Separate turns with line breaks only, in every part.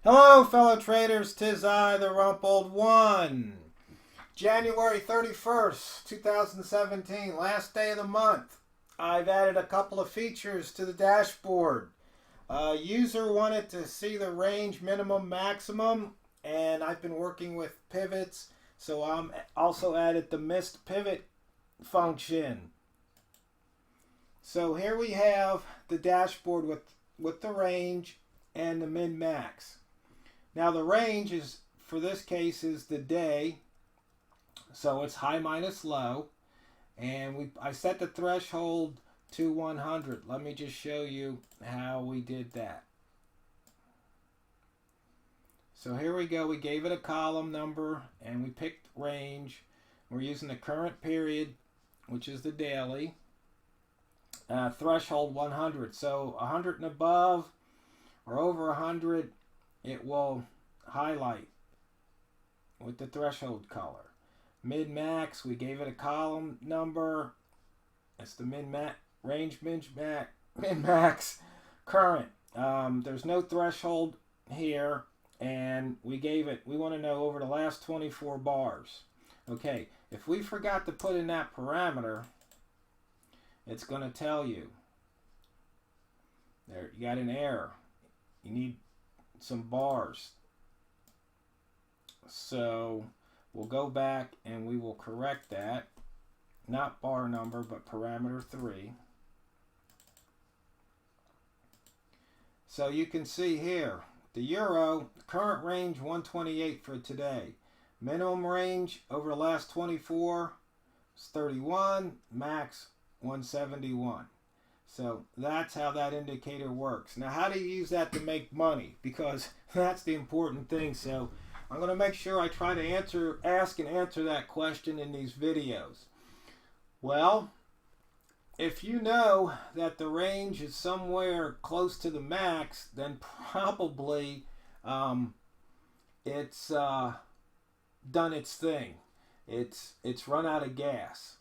Hello, fellow traders. 'Tis I, TheRumpledOne. January 31st, 2017, last day of the month. I've added a couple of features to the dashboard. User wanted to see the range minimum maximum, and I've been working with pivots, so I'm also added the missed pivot function. So here we have the dashboard with the range and the min-max. Now the range is, for this case, is the day, so it's high minus low, and I set the threshold to 100. Let me just show you how we did that. So here we go. We gave it a column number and we picked range. We're using the current period, which is the daily. Threshold 100. So 100 and above or over 100, it will highlight with the threshold color. Min-max, we gave it a column number. It's the min-max, range min-max current. There's no threshold here, and we want to know over the last 24 bars. Okay, if we forgot to put in that parameter, it's going to tell you. There, you got an error. You need some bars. So we'll go back and we will correct that. Not bar number, but parameter 3. So you can see here, the euro, current range 128 for today. Minimum range over the last 24 is 31, max 171. So that's how that indicator works. Now, how do you use that to make money? Because that's the important thing. So I'm going to make sure I try to ask and answer that question in these videos. Well, if you know that the range is somewhere close to the max, then probably it's done its thing. It's run out of gas.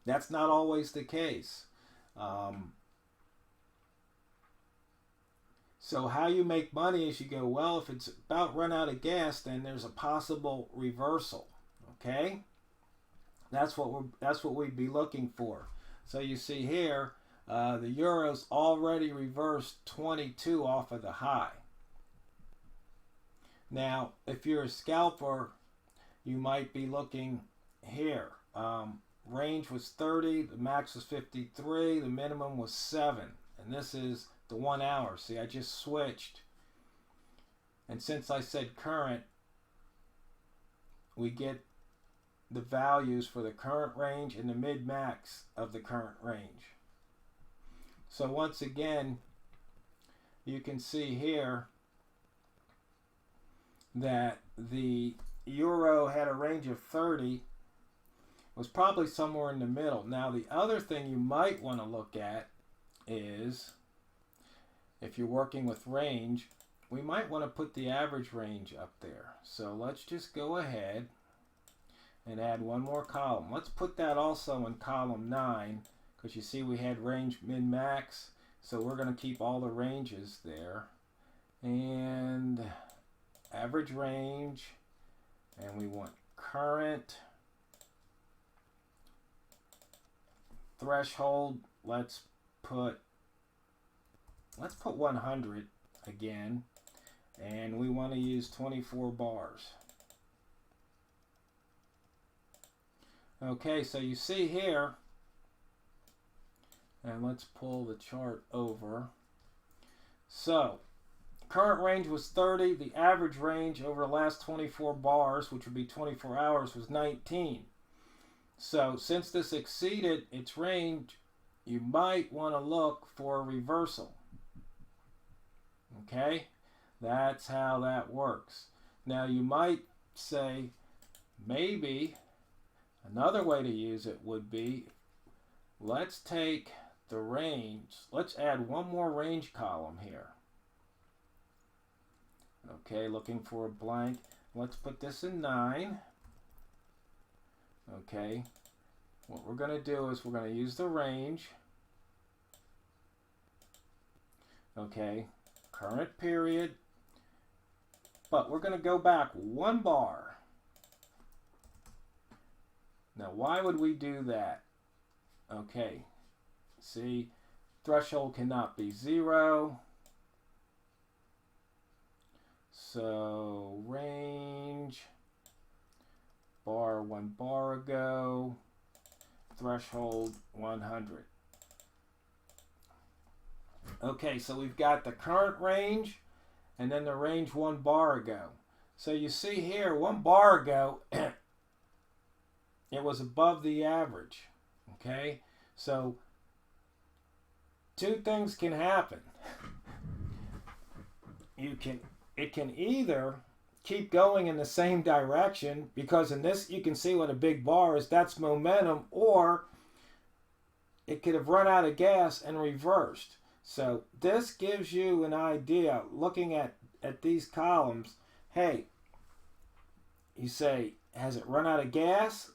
That's not always the case. So how you make money is you go, well, if it's about run out of gas, then there's a possible reversal. Okay, that's what we'd be looking for. So you see here, the euro's already reversed 22 off of the high. Now, if you're a scalper, you might be looking here. Range was 30, the max was 53, the minimum was 7, and this is the 1 hour. See, I just switched, and since I said current, we get the values for the current range and the mid-max of the current range. So once again, you can see here that the euro had a range of 30, was probably somewhere in the middle. Now the other thing you might want to look at is, if you're working with range, we might want to put the average range up there. So let's just go ahead and add one more column. Let's put that also in column 9, because you see we had range min-max, so we're going to keep all the ranges there. And average range, and we want current. Threshold, let's put 100 again, and we want to use 24 bars. Okay, so you see here, and let's pull the chart over. So current range was 30, the average range over the last 24 bars, which would be 24 hours, was 19. So since this exceeded its range, you might want to look for a reversal. Okay, that's how that works. Now you might say, maybe another way to use it would be, let's take the range, let's add one more range column here. Okay, looking for a blank. Let's put this in 9. Okay, what we're going to do is we're going to use the range. Okay, current period, But we're going to go back 1 bar. Now, why would we do that? Okay, see, threshold cannot be 0. So, range, bar 1 bar ago, threshold 100. Okay, so we've got the current range and then the range 1 bar ago. So you see here, 1 bar ago, it was above the average. Okay, so 2 things can happen. It can either keep going in the same direction, because in this you can see what a big bar is, that's momentum, or it could have run out of gas and reversed. So this gives you an idea, looking at these columns. Hey, you say, has it run out of gas?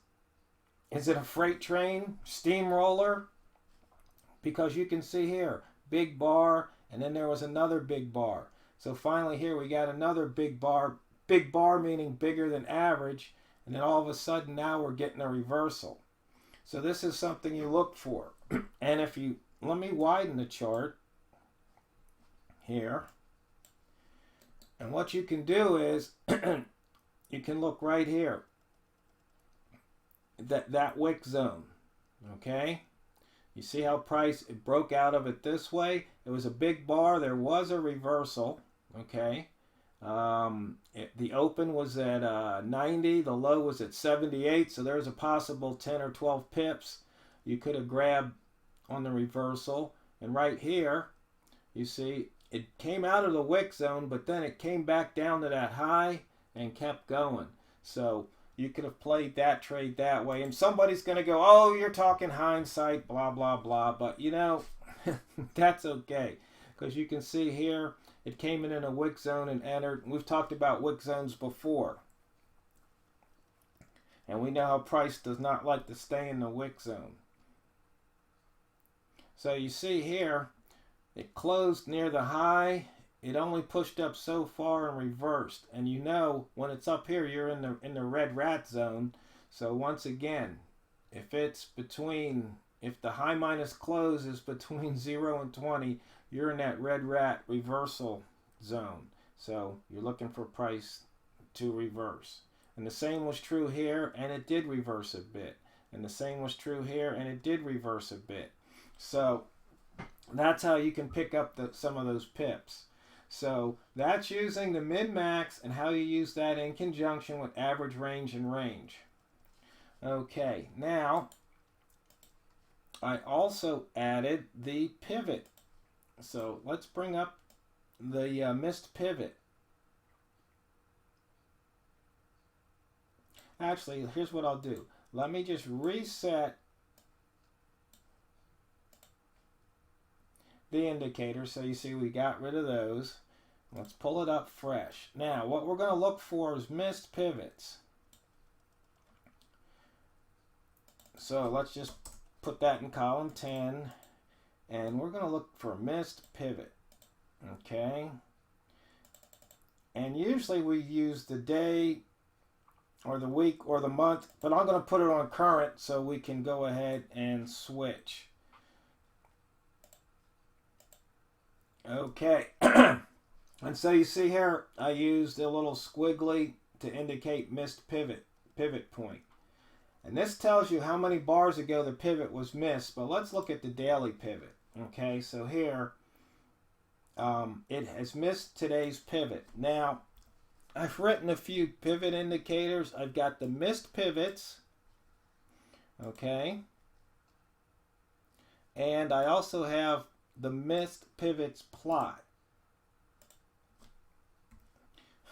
Is it a freight train, steamroller? Because you can see here, big bar, and then there was another big bar. So finally here we got another big bar meaning bigger than average, and then all of a sudden now we're getting a reversal. So this is something you look for. And if you, let me widen the chart here. And what you can do is, you can look right here. That wick zone, okay? You see how price, it broke out of it this way. It was a big bar. There was a reversal, okay? The open was at 90. The low was at 78. So there's a possible 10 or 12 pips you could have grabbed on the reversal. And right here, you see, it came out of the wick zone, but then it came back down to that high and kept going. So you could have played that trade that way. And somebody's going to go, oh, you're talking hindsight, blah, blah, blah. But, you know, that's okay. Because you can see here, it came in a wick zone and entered. We've talked about wick zones before. And we know how price does not like to stay in the wick zone. So you see here, it closed near the high. It only pushed up so far and reversed. And you know, when it's up here, you're in the red rat zone. So once again, if the high minus close is between 0 and 20, you're in that red rat reversal zone. So you're looking for price to reverse. And the same was true here, and it did reverse a bit. And the same was true here, and it did reverse a bit. So that's how you can pick up some of those pips. So that's using the min-max and how you use that in conjunction with average range and range. Okay, now I also added the pivot. So let's bring up the missed pivot. Actually, here's what I'll do. Let me just reset the indicator. So you see we got rid of those. Let's pull it up fresh. Now what we're going to look for is missed pivots. So let's just put that in column 10, and we're going to look for missed pivot. Okay, and usually we use the day or the week or the month, but I'm going to put it on current so we can go ahead and switch. Okay, and so you see here I used a little squiggly to indicate missed pivot point. And this tells you how many bars ago the pivot was missed, but let's look at the daily pivot. Okay, so here it has missed today's pivot. Now, I've written a few pivot indicators. I've got the missed pivots, okay, and I also have the missed pivots plot.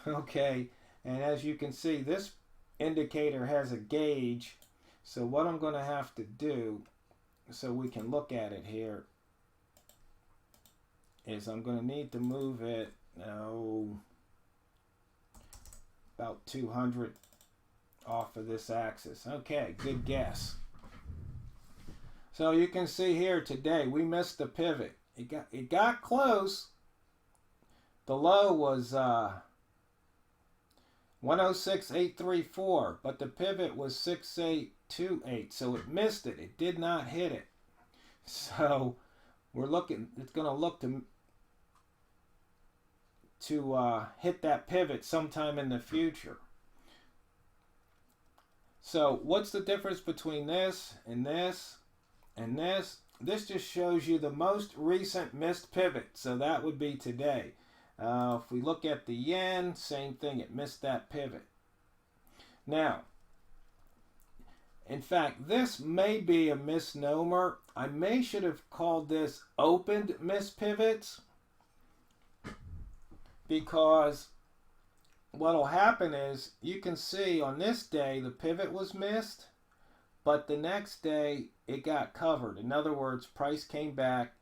Okay, and as you can see, this indicator has a gauge. So what I'm going to have to do, so we can look at it here, is I'm going to need to move it, about 200 off of this axis. Okay, good guess. So you can see here today we missed the pivot. It got close. The low was 106.834, but the pivot was 6828, so it missed it. It did not hit it. So we're looking, it's going to look to hit that pivot sometime in the future. So what's the difference between this and this and this? This just shows you the most recent missed pivot. So that would be today. If we look at the yen, same thing. It missed that pivot. Now, in fact, this may be a misnomer. I should have called this opened missed pivots, because what will happen is you can see on this day the pivot was missed, but the next day it got covered. In other words, price came back,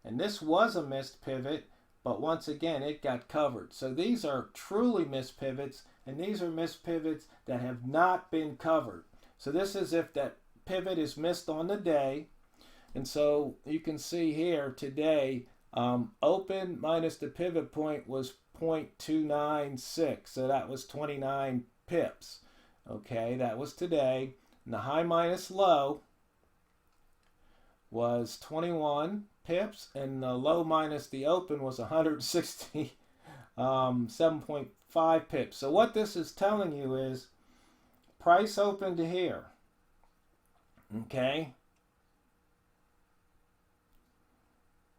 and this was a missed pivot, but once again it got covered. So these are truly missed pivots, and these are missed pivots that have not been covered. So this is if that pivot is missed on the day. And so you can see here today, open minus the pivot point was 0.296, so that was 29 pips. Okay, that was today. And the high minus low was 21 pips, and the low minus the open was 167.5 pips. So what this is telling you is price opened here. Okay,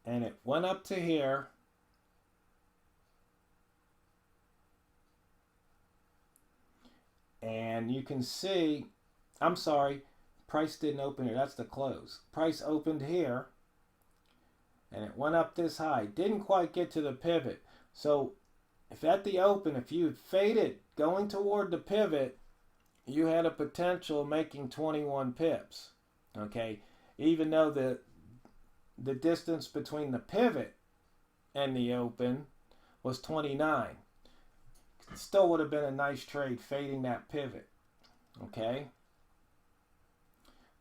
and it went up to here, and you can see, I'm sorry, price didn't open here, that's the close. Price opened here, and it went up this high, didn't quite get to the pivot. So if at the open, if you faded going toward the pivot, you had a potential making 21 pips. Okay, even though the distance between the pivot and the open was 29, it still would have been a nice trade fading that pivot. Okay,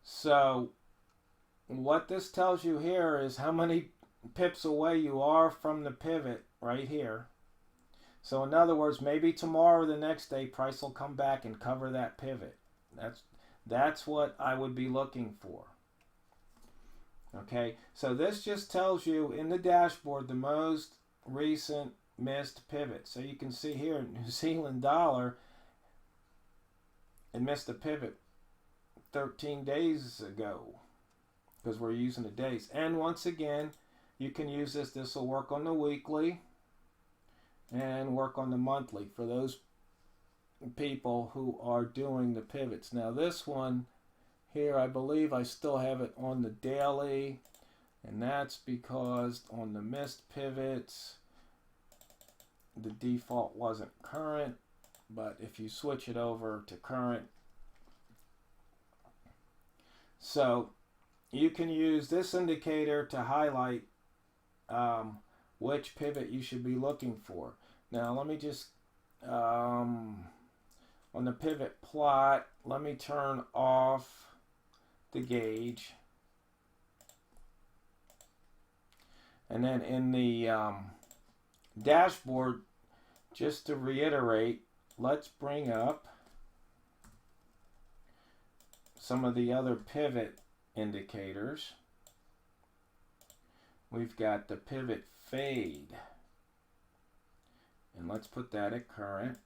so what this tells you here is how many pips away you are from the pivot right here. So in other words, maybe tomorrow or the next day, price will come back and cover that pivot. That's what I would be looking for. Okay, so this just tells you in the dashboard the most recent missed pivot. So you can see here, New Zealand dollar, it missed a pivot 13 days ago, because we're using the days. And once again, you can use this. This will work on the weekly and work on the monthly for those people who are doing the pivots. Now this one here, I believe I still have it on the daily, and that's because on the missed pivots the default wasn't current, but if you switch it over to current, so you can use this indicator to highlight which pivot you should be looking for. Now let me just on the pivot plot, let me turn off the gauge, and then in the dashboard, just to reiterate, let's bring up some of the other pivot indicators. We've got the pivot fade, and let's put that at current.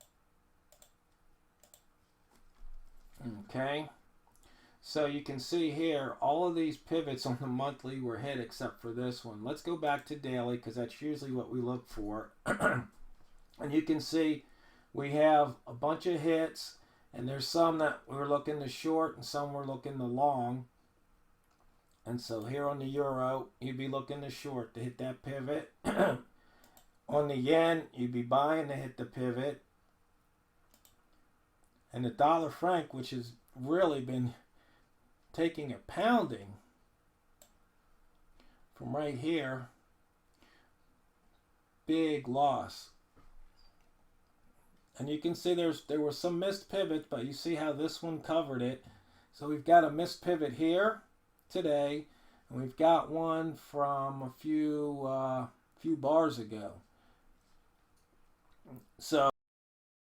Okay, so you can see here all of these pivots on the monthly were hit except for this one. Let's go back to daily, because that's usually what we look for. And you can see we have a bunch of hits, and there's some that we're looking to short and some we're looking to long. And so here on the euro, you'd be looking to short to hit that pivot. On the yen, you'd be buying to hit the pivot. And the dollar franc, which has really been taking a pounding from right here, big loss. And you can see there were some missed pivots, but you see how this one covered it. So we've got a missed pivot here today, and we've got one from a few bars ago. So